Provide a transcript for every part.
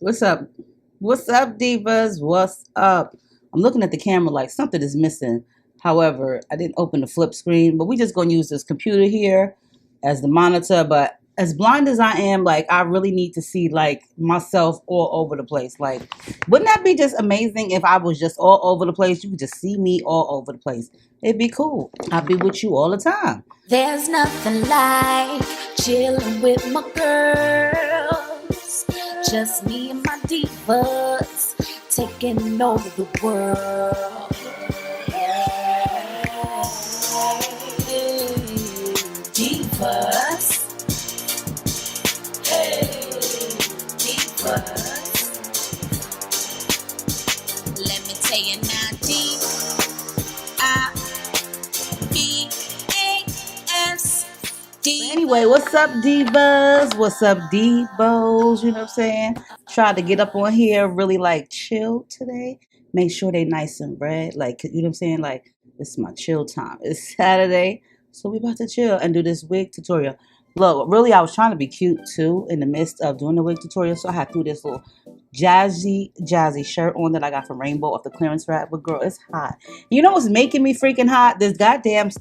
What's up? What's up, divas? What's up? I'm looking at the camera like something is missing. However, I didn't open the flip screen, but we just gonna use this computer here as the monitor. But as blind as I am, like I really need to see like myself all over the place. Like, wouldn't that be just amazing if I was just all over the place? You could just see me all over the place. It'd be cool. I'd be with you all the time. There's nothing like chilling with my girls. Just me and my divas taking over the world. Divas. Hey, divas. Let me tell you now, D-I-B-A-S. Anyway, what's up, divas? What's up, divos? You know what I'm saying? Tried to get up on here, really like chill today. Make sure they nice and red. Like, you know what I'm saying? Like, this is my chill time. It's Saturday, so we about to chill and do this wig tutorial. Look, really, I was trying to be cute too in the midst of doing the wig tutorial, so I had threw this little jazzy shirt on that I got from Rainbow off the clearance rack. But girl, it's hot. You know what's making me freaking hot? This goddamn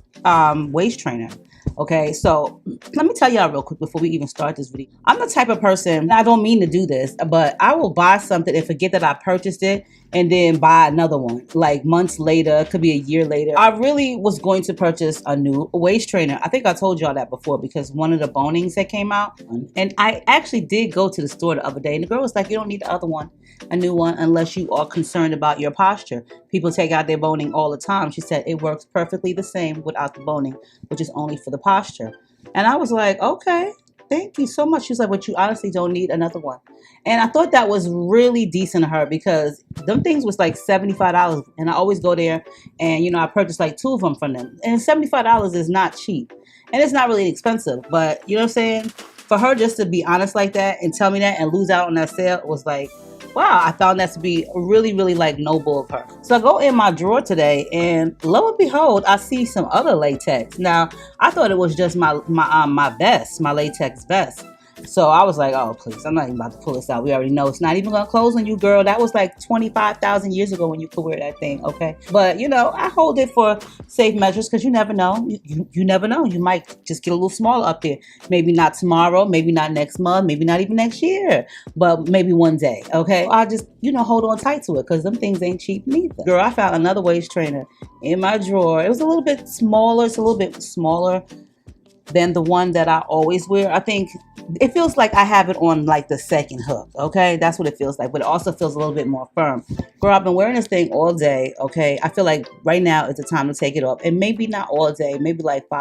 waist trainer. Okay, so let me tell y'all real quick before we even start this video. I'm the type of person, I don't mean to do this, but I will buy something and forget that I purchased it and then buy another one. Like months later, it could be a year later. I really was going to purchase a new waist trainer. I think I told y'all that before because one of the bonings that came out. And I actually did go to the store the other day and the girl was like, you don't need the other one, a new one, unless you are concerned about your posture. People take out their boning all the time. She said it works perfectly the same without the boning, which is only for the posture. And I was like, okay, thank you so much. She was like, but you honestly don't need another one. And I thought that was really decent of her because them things was like $75. And I always go there and, you know, I purchased like two of them from them. And $75 is not cheap. And it's not really expensive. But, you know what I'm saying? For her just to be honest like that and tell me that and lose out on that sale was like, wow, I found that to be really like noble of her. So I go in my drawer today and lo and behold, I see some other latex. Now, I thought it was just my vest, my latex vest. So I was like, oh, please, I'm not even about to pull this out. We already know it's not even going to close on you, girl. That was like 25,000 years ago when you could wear that thing, okay? But, you know, I hold it for safe measures because you never know. You never know. You might just get a little smaller up there. Maybe not tomorrow, maybe not next month, maybe not even next year, but maybe one day, okay? I just, you know, hold on tight to it because them things ain't cheap neither. Girl, I found another waist trainer in my drawer. It was a little bit smaller. It's a little bit smaller than the one that I always wear. I think it feels like I have it on like the second hook, okay? That's what it feels like, but it also feels a little bit more firm. Girl, I've been wearing this thing all day, okay? I feel like right now is the time to take it off. And maybe not all day, maybe like 6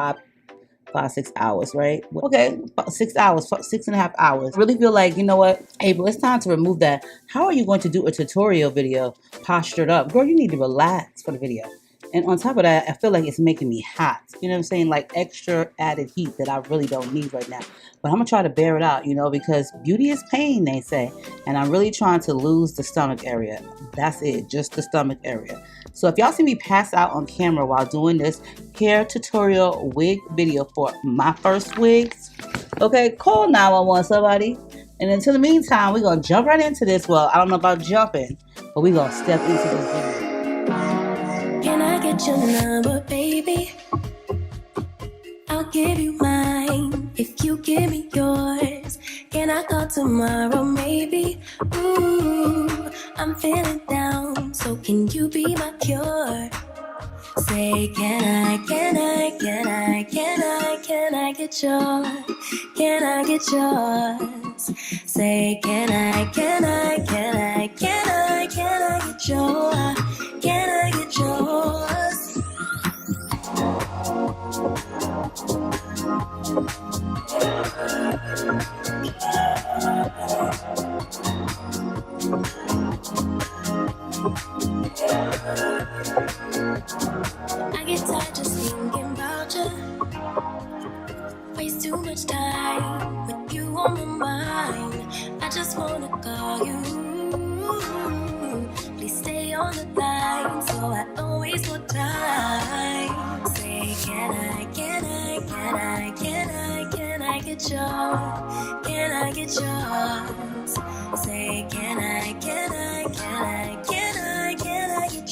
hours, right? Okay, 6 hours, 6.5 hours. I really feel like, you know what, April, it's time to remove that. How are you going to do a tutorial video postured up? Girl, you need to relax for the video. And on top of that, I feel like it's making me hot. You know what I'm saying? Like extra added heat that I really don't need right now. But I'm going to try to bear it out, you know, because beauty is pain, they say. And I'm really trying to lose the stomach area. That's it, just the stomach area. So if y'all see me pass out on camera while doing this hair tutorial wig video for MyFirstWigs, okay, call 911 somebody. And until the meantime, we're going to jump right into this. Well, I don't know about jumping, but we're going to step into this video. Can I get your number, baby? I'll give you mine if you give me yours. Can I call tomorrow, maybe? Ooh, I'm feeling down, so can you be my cure? Say, can I get yours? Can I get yours? Say, can I get yours? Can I get yours? I get tired just thinking about you. Waste too much time with you on my mind. I just wanna call you. Please stay on the line so I don't waste more time. Say, can I get yours? Can I get yours? Say, can I get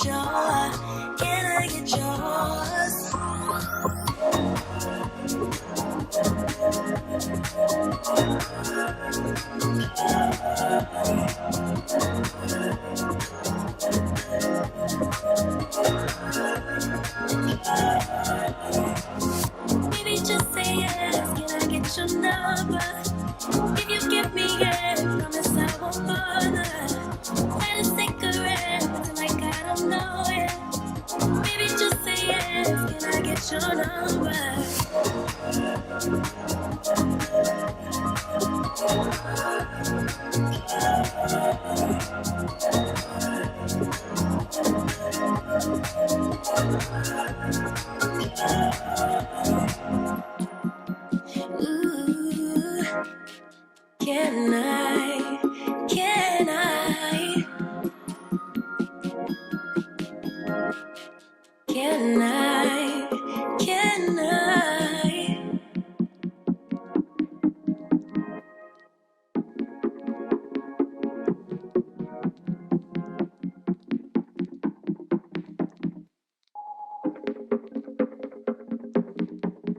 yours? Baby, just say yes. Can I get your number? If you give me yes, promise I won't bother. Let it cigarette till like I don't know it. Baby, just say yes. Can I get your number? Ooh, can I, can I, can I, can I?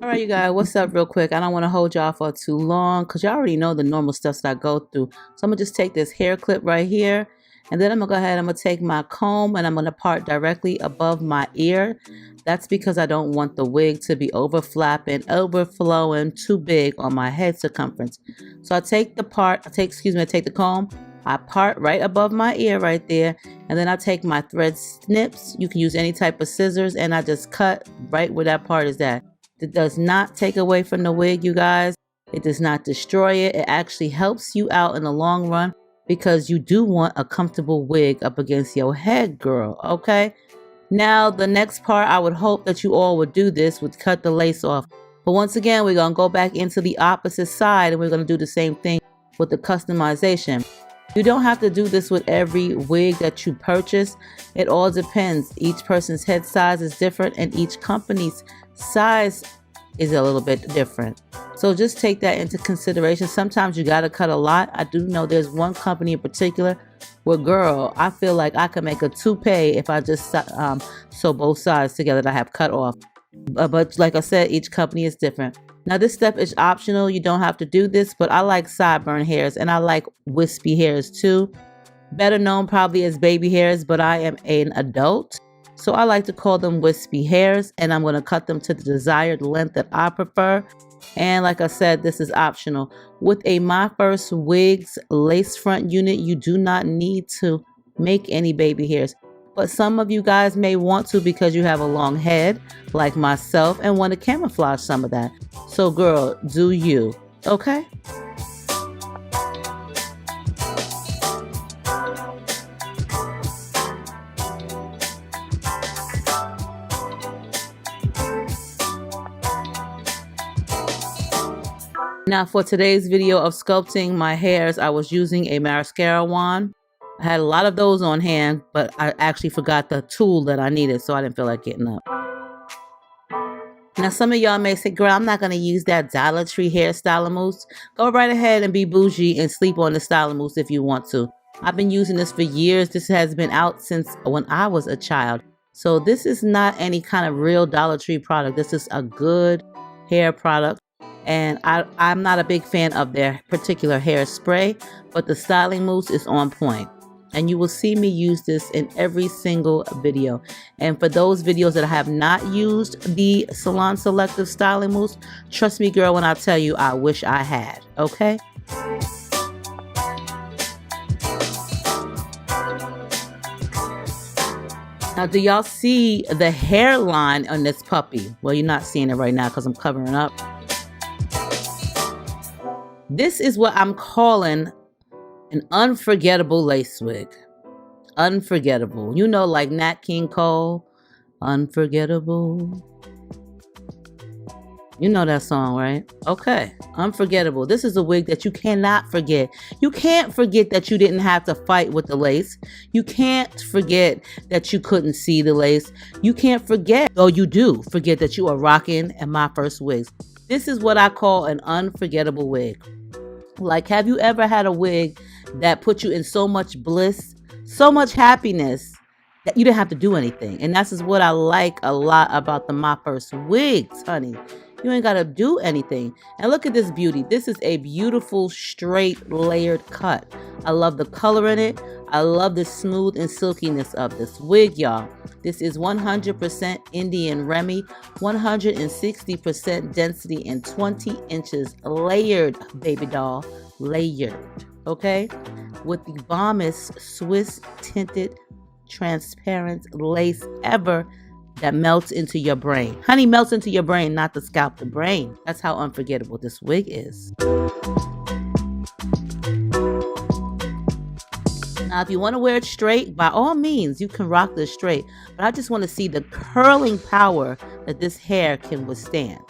All right, you guys, what's up real quick? I don't want to hold y'all for too long because y'all already know the normal stuff that I go through. So I'm going to just take this hair clip right here. And then I'm going to go ahead and I'm going to take my comb and I'm going to part directly above my ear. That's because I don't want the wig to be overflapping, overflowing too big on my head circumference. So I take the I take the comb. I part right above my ear right there. And then I take my thread snips. You can use any type of scissors. And I just cut right where that part is at. It does not take away from the wig, you guys. It does not destroy it. It actually helps you out in the long run because you do want a comfortable wig up against your head, girl, okay? Now, the next part, I would hope that you all would do this, would cut the lace off. But once again, we're going to go back into the opposite side and we're going to do the same thing with the customization. You don't have to do this with every wig that you purchase. It all depends. Each person's head size is different and each company's size is a little bit different. So just take that into consideration. Sometimes you got to cut a lot. I do know there's one company in particular where, girl, I feel like I could make a toupee if I just sew both sides together that I have cut off. But like I said, each company is different. Now this step is optional. You don't have to do this, but I like sideburn hairs and I like wispy hairs too. Better known probably as baby hairs, but I am an adult. So I like to call them wispy hairs and I'm going to cut them to the desired length that I prefer. And like I said, this is optional. With a MyFirstWig's lace front unit, you do not need to make any baby hairs. But some of you guys may want to because you have a long head like myself and want to camouflage some of that. So girl, do you, okay? Now for today's video of sculpting my hairs, I was using a mascara wand. I had a lot of those on hand, but I actually forgot the tool that I needed, so I didn't feel like getting up. Now some of y'all may say, girl, I'm not going to use that Dollar Tree hair styling mousse. Go right ahead and be bougie and sleep on the styling mousse if you want to. I've been using this for years. This has been out since when I was a child. So this is not any kind of real Dollar Tree product. This is a good hair product. And I'm not a big fan of their particular hairspray, but the styling mousse is on point. And you will see me use this in every single video. And for those videos that I have not used the Salon Selective Styling Mousse, trust me, girl, when I tell you, I wish I had, okay? Now, do y'all see the hairline on this puppy? Well, you're not seeing it right now because I'm covering up. This is what I'm calling an unforgettable lace wig. Unforgettable. You know, like Nat King Cole, Unforgettable. You know that song, right? Okay, unforgettable. This is a wig that you cannot forget. You can't forget that you didn't have to fight with the lace. You can't forget that you couldn't see the lace. You can't forget, though you do forget that you are rocking at MyFirstWigs. This is what I call an unforgettable wig. Like, have you ever had a wig that put you in so much bliss, so much happiness that you didn't have to do anything. And that's is what I like a lot about the My First Wigs, honey. You ain't got to do anything. And look at this beauty. This is a beautiful, straight, layered cut. I love the color in it. I love the smooth and silkiness of this wig, y'all. This is 100% Indian Remy, 160% density, and 20 inches layered, baby doll. Layered, okay? With the bombest Swiss tinted transparent lace ever that melts into your brain. Honey, melts into your brain, not the scalp, the brain. That's how unforgettable this wig is. Now, if you want to wear it straight, by all means, you can rock this straight. But I just want to see the curling power that this hair can withstand.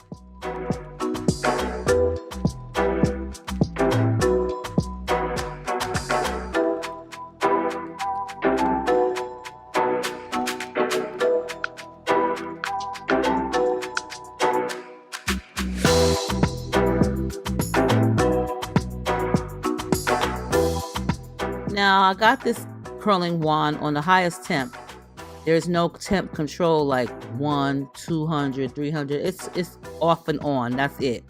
Now, I got this curling wand on the highest temp. There's no temp control like 1, 200, 300. It's off and on. That's it.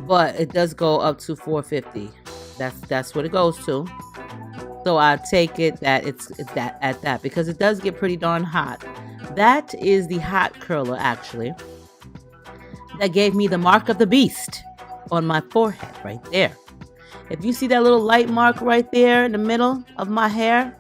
But it does go up to 450. That's what it goes to. So I take it that it's that at that because it does get pretty darn hot. That is the hot curler actually. That gave me the mark of the beast on my forehead right there. If you see that little light mark right there in the middle of my hair,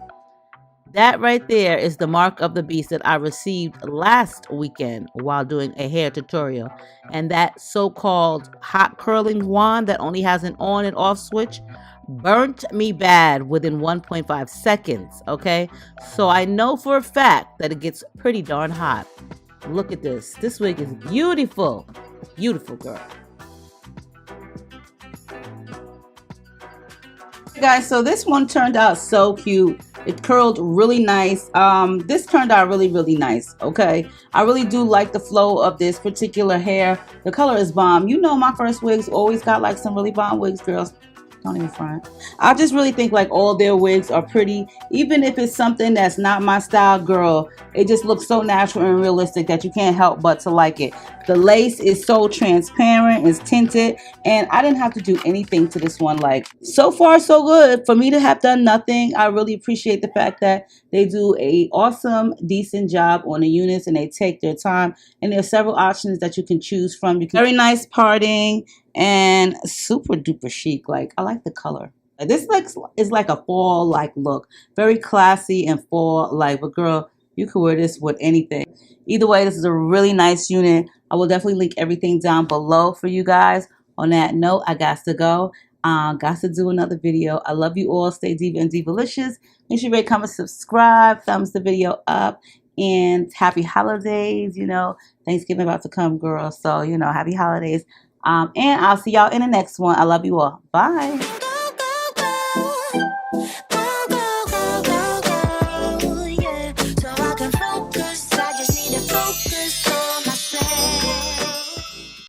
that right there is the mark of the beast that I received last weekend while doing a hair tutorial. And that so-called hot curling wand that only has an on and off switch burnt me bad within 1.5 seconds, okay? So I know for a fact that it gets pretty darn hot. Look at this. This wig is beautiful. Beautiful, girl. Guys, so this one turned out so cute. It curled really nice. This turned out really nice. Okay, I really do like the flow of this particular hair. The color is bomb. You know, My First Wigs always got like some really bomb wigs, girls. Don't even front. I just really think like all their wigs are pretty. Even if it's something that's not my style, girl, it just looks so natural and realistic that you can't help but to like it. The lace is so transparent, it's tinted, and I didn't have to do anything to this one. Like, so far so good. For me to have done nothing, I really appreciate the fact that they do a awesome, decent job on the units and they take their time. And there are several options that you can choose from. Very nice parting and super duper chic. Like, I like the color. This is like a fall like look. Very classy and fall like, but girl, you could wear this with anything. Either way, this is a really nice unit. I will definitely link everything down below for you guys. On that note, I got to go. Got to do another video. I love you all. Stay diva and divalicious. Make sure you rate, comment, subscribe, thumbs the video up, and happy holidays. You know, Thanksgiving about to come, girl. So, you know, happy holidays. And I'll see y'all in the next one. I love you all. Bye.